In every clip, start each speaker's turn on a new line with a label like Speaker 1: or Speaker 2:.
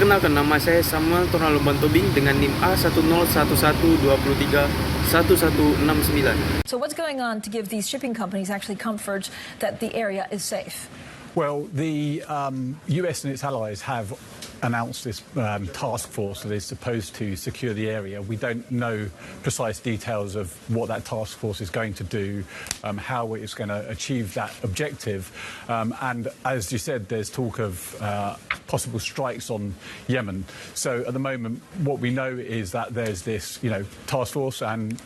Speaker 1: Perkenalkan, nama saya Samuel Tonalumban Tobing dengan NIM A1011231169.
Speaker 2: So what's going on to give these shipping companies actually comfort that the area is safe?
Speaker 3: Well, the US and its allies have announced this task force that is supposed to secure the area. We don't know precise details of what that task force is going to do, how it's going to achieve that objective. And as you said, there's talk of possible strikes on Yemen. So at the moment, what we know is that there's this, task force, and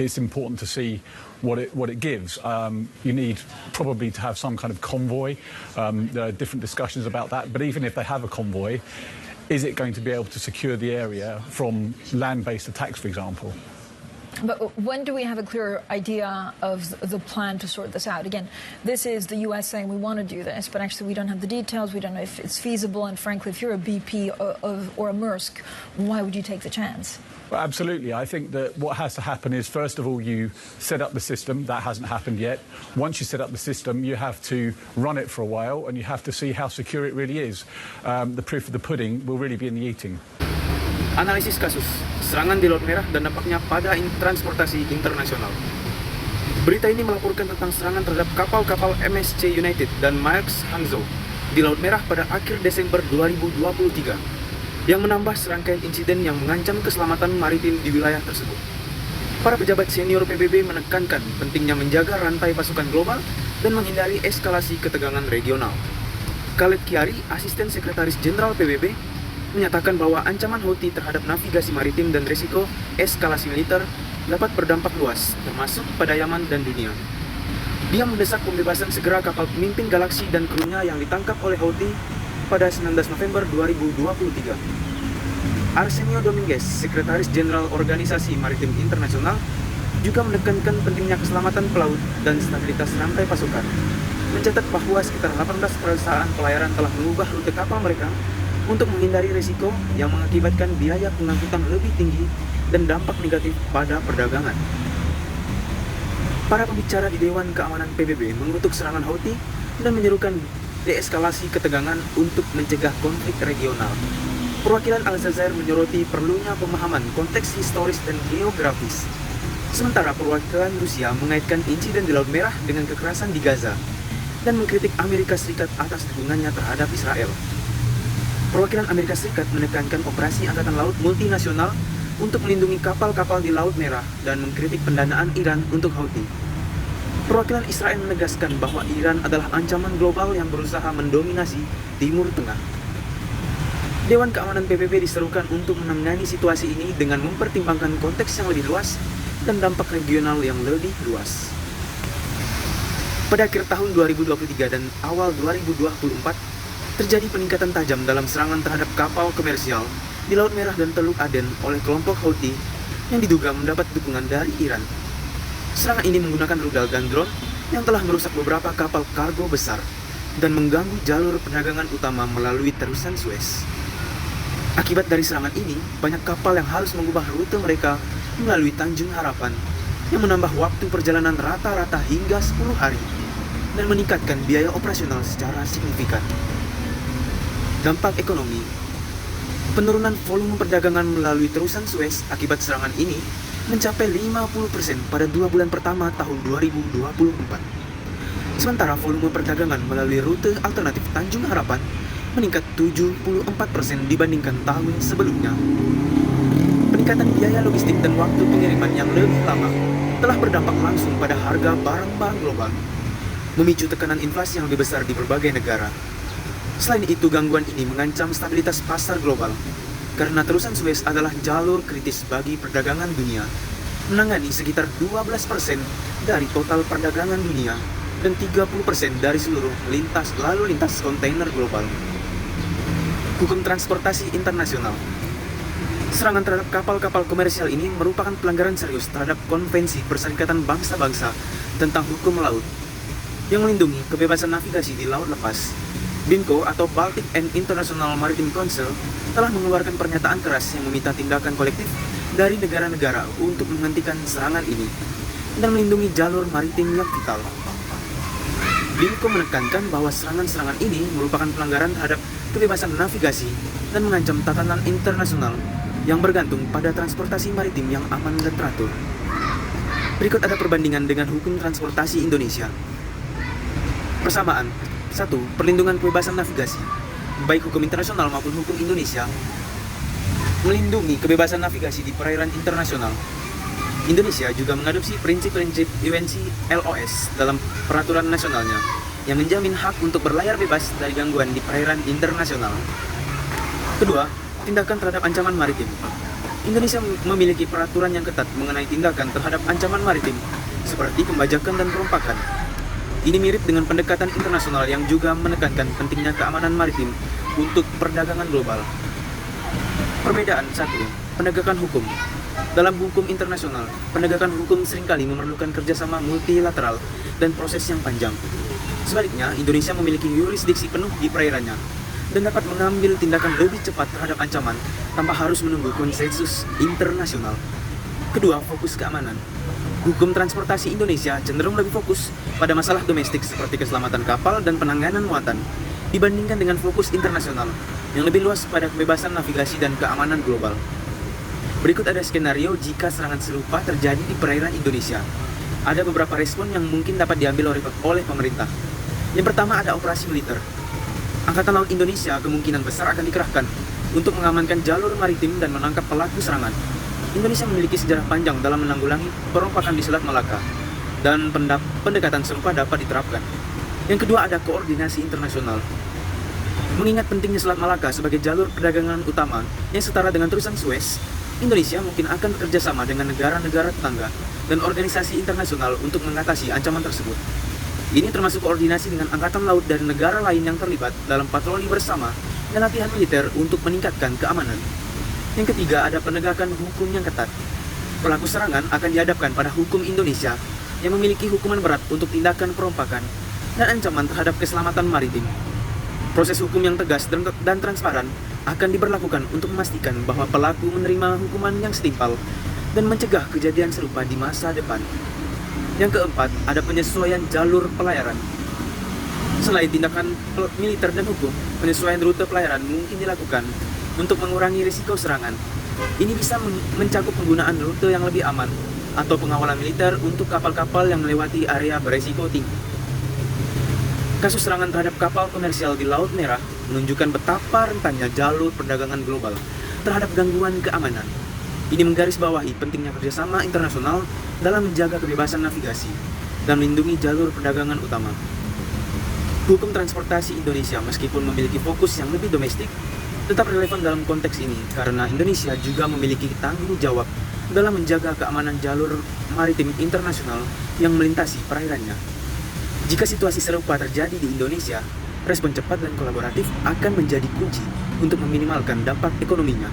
Speaker 3: it's important to see what it gives. You need probably to have some kind of convoy. There are different discussions about that. But even if they have a convoy, is it going to be able to secure the area from land-based attacks, for example?
Speaker 2: But when do we have a clearer idea of the plan to sort this out? Again, this is the U.S. saying we want to do this, but actually we don't have the details. We don't know if it's feasible. And frankly, if you're a BP or a Maersk, why would you take the chance?
Speaker 3: Well, absolutely. I think that what has to happen is, first of all, you set up the system. That hasn't happened yet. Once you set up the system, you have to run it for a while, and you have to see how secure it really is. The proof of the pudding will really be in the eating.
Speaker 1: Analisis kasus, serangan di Laut Merah dan dampaknya pada transportasi internasional. Berita ini melaporkan tentang serangan terhadap kapal-kapal MSC United dan Maersk Hangzhou di Laut Merah pada akhir Desember 2023, yang menambah serangkaian insiden yang mengancam keselamatan maritim di wilayah tersebut. Para pejabat senior PBB menekankan pentingnya menjaga rantai pasukan global dan menghindari eskalasi ketegangan regional. Khaled Kyari, asisten sekretaris jenderal PBB, menyatakan bahwa ancaman Houthi terhadap navigasi maritim dan risiko eskalasi militer dapat berdampak luas, termasuk pada Yaman dan dunia. Dia mendesak pembebasan segera kapal pemimpin Galaxy dan krunya yang ditangkap oleh Houthi pada 19 November 2023. Arsenio Dominguez, sekretaris jenderal Organisasi Maritim Internasional, juga menekankan pentingnya keselamatan pelaut dan stabilitas rantai pasukan. Mencatat bahwa sekitar 18 perusahaan pelayaran telah mengubah rute kapal mereka untuk menghindari risiko yang mengakibatkan biaya pengangkutan lebih tinggi dan dampak negatif pada perdagangan. Para pembicara di Dewan Keamanan PBB mengutuk serangan Houthi dan menyerukan deeskalasi ketegangan untuk mencegah konflik regional. Perwakilan Aljazair menyoroti perlunya pemahaman konteks historis dan geografis. Sementara perwakilan Rusia mengaitkan insiden di Laut Merah dengan kekerasan di Gaza dan mengkritik Amerika Serikat atas dukungannya terhadap Israel. Perwakilan Amerika Serikat menekankan operasi angkatan laut multinasional untuk melindungi kapal-kapal di Laut Merah dan mengkritik pendanaan Iran untuk Houthi. Perwakilan Israel menegaskan bahwa Iran adalah ancaman global yang berusaha mendominasi Timur Tengah. Dewan Keamanan PBB diserukan untuk menangani situasi ini dengan mempertimbangkan konteks yang lebih luas dan dampak regional yang lebih luas. Pada akhir tahun 2023 dan awal 2024, terjadi peningkatan tajam dalam serangan terhadap kapal komersial di Laut Merah dan Teluk Aden oleh kelompok Houthi yang diduga mendapat dukungan dari Iran. Serangan ini menggunakan rudal dan drone yang telah merusak beberapa kapal kargo besar dan mengganggu jalur perdagangan utama melalui terusan Suez. Akibat dari serangan ini, banyak kapal yang harus mengubah rute mereka melalui Tanjung Harapan, yang menambah waktu perjalanan rata-rata hingga 10 hari dan meningkatkan biaya operasional secara signifikan. Dampak ekonomi. Penurunan volume perdagangan melalui terusan Suez akibat serangan ini mencapai 50% pada 2 bulan pertama tahun 2024. Sementara volume perdagangan melalui rute alternatif Tanjung Harapan meningkat 74% dibandingkan tahun sebelumnya. Peningkatan biaya logistik dan waktu pengiriman yang lebih lama telah berdampak langsung pada harga barang-barang global, memicu tekanan inflasi yang lebih besar di berbagai negara. Selain itu, gangguan ini mengancam stabilitas pasar global, karena terusan Suez adalah jalur kritis bagi perdagangan dunia, menangani sekitar 12% dari total perdagangan dunia dan 30% dari seluruh lalu lintas kontainer global. Hukum transportasi internasional. Serangan terhadap kapal-kapal komersial ini merupakan pelanggaran serius terhadap Konvensi Perserikatan Bangsa-Bangsa tentang Hukum Laut, yang melindungi kebebasan navigasi di laut lepas. BIMCO atau Baltic and International Maritime Council telah mengeluarkan pernyataan keras yang meminta tindakan kolektif dari negara-negara untuk menghentikan serangan ini dan melindungi jalur maritim yang vital. BIMCO menekankan bahwa serangan-serangan ini merupakan pelanggaran terhadap kebebasan navigasi, dan mengancam tatanan internasional yang bergantung pada transportasi maritim yang aman dan teratur. Berikut ada perbandingan dengan hukum transportasi Indonesia. Persamaan. 1. Perlindungan kebebasan navigasi. Baik hukum internasional maupun hukum Indonesia melindungi kebebasan navigasi di perairan internasional. Indonesia juga mengadopsi prinsip-prinsip UNCLOS dalam peraturan nasionalnya yang menjamin hak untuk berlayar bebas dari gangguan di perairan internasional. Kedua, tindakan terhadap ancaman maritim. Indonesia memiliki peraturan yang ketat mengenai tindakan terhadap ancaman maritim, seperti pembajakan dan perompakan. Ini mirip dengan pendekatan internasional yang juga menekankan pentingnya keamanan maritim untuk perdagangan global. Perbedaan 1. Penegakan hukum. Dalam hukum internasional, penegakan hukum seringkali memerlukan kerjasama multilateral dan proses yang panjang. Sebaliknya, Indonesia memiliki yurisdiksi penuh di perairannya dan dapat mengambil tindakan lebih cepat terhadap ancaman tanpa harus menunggu konsensus internasional. Kedua, fokus keamanan. Hukum transportasi Indonesia cenderung lebih fokus pada masalah domestik seperti keselamatan kapal dan penanganan muatan dibandingkan dengan fokus internasional yang lebih luas pada kebebasan navigasi dan keamanan global. Berikut ada skenario jika serangan serupa terjadi di perairan Indonesia. Ada beberapa respon yang mungkin dapat diambil oleh pemerintah. Yang pertama ada operasi militer. Angkatan Laut Indonesia kemungkinan besar akan dikerahkan untuk mengamankan jalur maritim dan menangkap pelaku serangan. Indonesia memiliki sejarah panjang dalam menanggulangi perompakan di Selat Malaka, dan pendekatan serupa dapat diterapkan. Yang kedua ada koordinasi internasional. Mengingat pentingnya Selat Malaka sebagai jalur perdagangan utama yang setara dengan terusan Suez, Indonesia mungkin akan bekerjasama dengan negara-negara tetangga dan organisasi internasional untuk mengatasi ancaman tersebut. Ini termasuk koordinasi dengan angkatan laut dari negara lain yang terlibat dalam patroli bersama dan latihan militer untuk meningkatkan keamanan. Yang ketiga ada penegakan hukum yang ketat. Pelaku serangan akan dihadapkan pada hukum Indonesia yang memiliki hukuman berat untuk tindakan perompakan dan ancaman terhadap keselamatan maritim. Proses hukum yang tegas dan transparan akan diberlakukan untuk memastikan bahwa pelaku menerima hukuman yang setimpal dan mencegah kejadian serupa di masa depan. Yang keempat, ada penyesuaian jalur pelayaran. Selain tindakan militer dan hukum, penyesuaian rute pelayaran mungkin dilakukan untuk mengurangi risiko serangan. Ini bisa mencakup penggunaan rute yang lebih aman atau pengawalan militer untuk kapal-kapal yang melewati area beresiko tinggi. Kasus serangan terhadap kapal komersial di Laut Merah menunjukkan betapa rentannya jalur perdagangan global terhadap gangguan keamanan. Ini menggarisbawahi pentingnya kerjasama internasional dalam menjaga kebebasan navigasi dan melindungi jalur perdagangan utama. Hukum transportasi Indonesia meskipun memiliki fokus yang lebih domestik, tetap relevan dalam konteks ini karena Indonesia juga memiliki tanggung jawab dalam menjaga keamanan jalur maritim internasional yang melintasi perairannya. Jika situasi serupa terjadi di Indonesia, respon cepat dan kolaboratif akan menjadi kunci untuk meminimalkan dampak ekonominya.